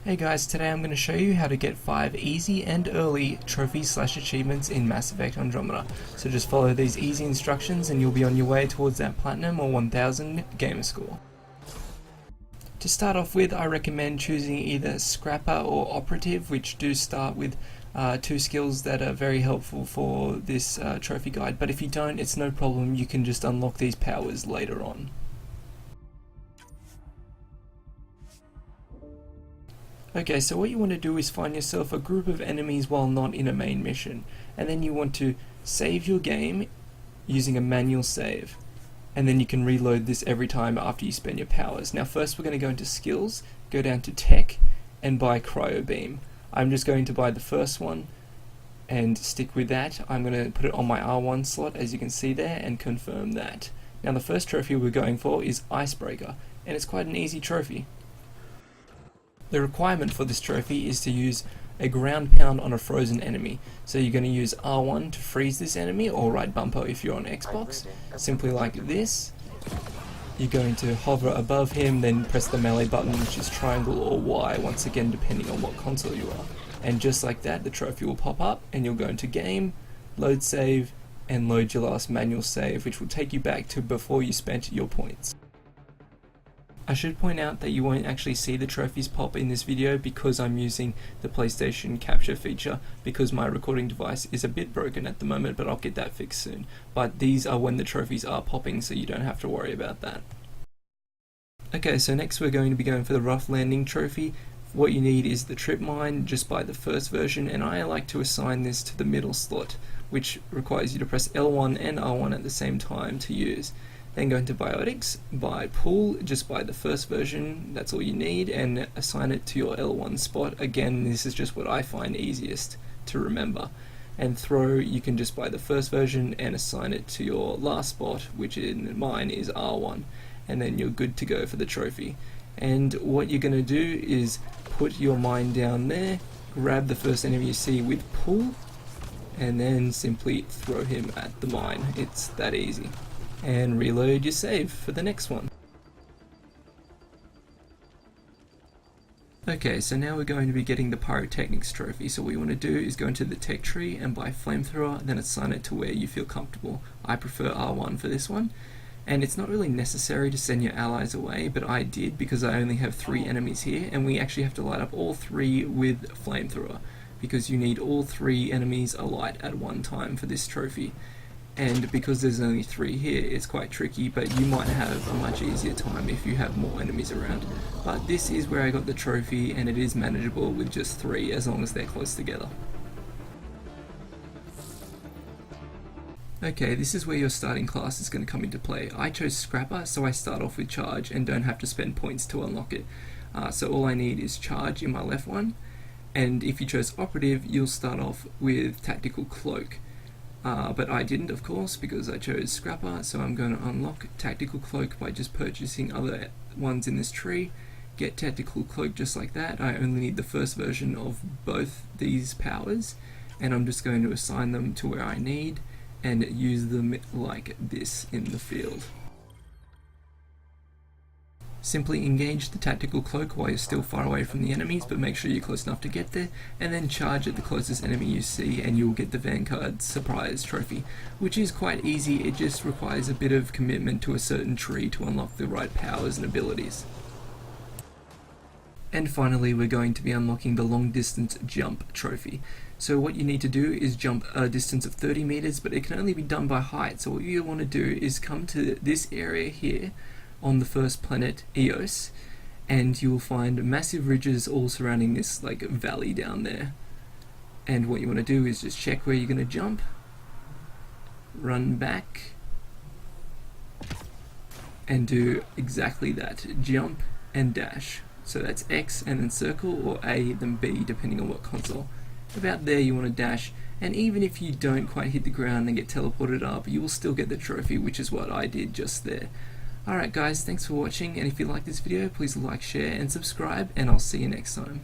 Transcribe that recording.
Hey guys, today I'm going to show you how to get 5 easy and early trophies/achievements in Mass Effect Andromeda. So just follow these easy instructions and you'll be on your way towards that platinum or 1000 gamer score. To start off with, I recommend choosing either Scrapper or Operative, which do start with 2 skills that are very helpful for this trophy guide, but if you don't, it's no problem, you can just unlock these powers later on. Okay, so what you want to do is find yourself a group of enemies while not in a main mission, and then you want to save your game using a manual save, and then you can reload this every time after you spend your powers. Now first we're going to go into skills, go down to tech, and buy cryo beam. I'm just going to buy the first one and stick with that. I'm going to put it on my R1 slot, as you can see there, and confirm that. Now the first trophy we're going for is Icebreaker, and it's quite an easy trophy. The requirement for this trophy is to use a ground pound on a frozen enemy. So you're going to use R1 to freeze this enemy, or right bumper if you're on Xbox, simply like this. You're going to hover above him, then press the melee button, which is triangle or Y, once again depending on what console you are. And just like that, the trophy will pop up and you'll go into game, load save, and load your last manual save, which will take you back to before you spent your points. I should point out that you won't actually see the trophies pop in this video because I'm using the PlayStation capture feature, because my recording device is a bit broken at the moment, but I'll get that fixed soon. But these are when the trophies are popping, so you don't have to worry about that. Okay, so next we're going to be going for the rough landing trophy. What you need is the trip mine, just buy the first version, and I like to assign this to the middle slot, which requires you to press L1 and R1 at the same time to use. Then go into biotics, buy pool, just buy the first version, that's all you need, and assign it to your L1 spot. Again, this is just what I find easiest to remember. And throw, you can just buy the first version and assign it to your last spot, which in mine is R1, and then you're good to go for the trophy. And what you're going to do is put your mine down there, grab the first enemy you see with pool, and then simply throw him at the mine. It's that easy. And reload your save for the next one. Okay, so now we're going to be getting the pyrotechnics trophy. So what you want to do is go into the tech tree and buy flamethrower, then assign it to where you feel comfortable. I prefer R1 for this one, and it's not really necessary to send your allies away, but I did because I only have 3 enemies here, and we actually have to light up all 3 with flamethrower, because you need all 3 enemies alight at one time for this trophy. And because there's only 3 here, it's quite tricky, but you might have a much easier time if you have more enemies around. But this is where I got the trophy, and it is manageable with just 3 as long as they're close together. Okay, this is where your starting class is going to come into play. I chose Scrapper, so I start off with Charge and don't have to spend points to unlock it. So all I need is Charge in my left one, and if you chose Operative, you'll start off with Tactical Cloak. But I didn't, of course, because I chose Scrapper, so I'm going to unlock Tactical Cloak by just purchasing other ones in this tree. Get Tactical Cloak just like that. I only need the first version of both these powers, and I'm just going to assign them to where I need and use them like this in the field. Simply engage the Tactical Cloak while you're still far away from the enemies, but make sure you're close enough to get there, and then charge at the closest enemy you see and you'll get the Vanguard Surprise trophy, which is quite easy. It just requires a bit of commitment to a certain tree to unlock the right powers and abilities. And finally, we're going to be unlocking the long distance jump trophy. So what you need to do is jump a distance of 30 meters, but it can only be done by height. So what you want to do is come to this area here on the first planet, Eos, and you will find massive ridges all surrounding this like valley down there. And what you want to do is just check where you're going to jump, run back, and do exactly that, jump and dash. So that's X and then circle, or A then B depending on what console. About there you want to dash, and even if you don't quite hit the ground and get teleported up, you will still get the trophy, which is what I did just there. Alright guys, thanks for watching, and if you like this video, please like, share and subscribe, and I'll see you next time.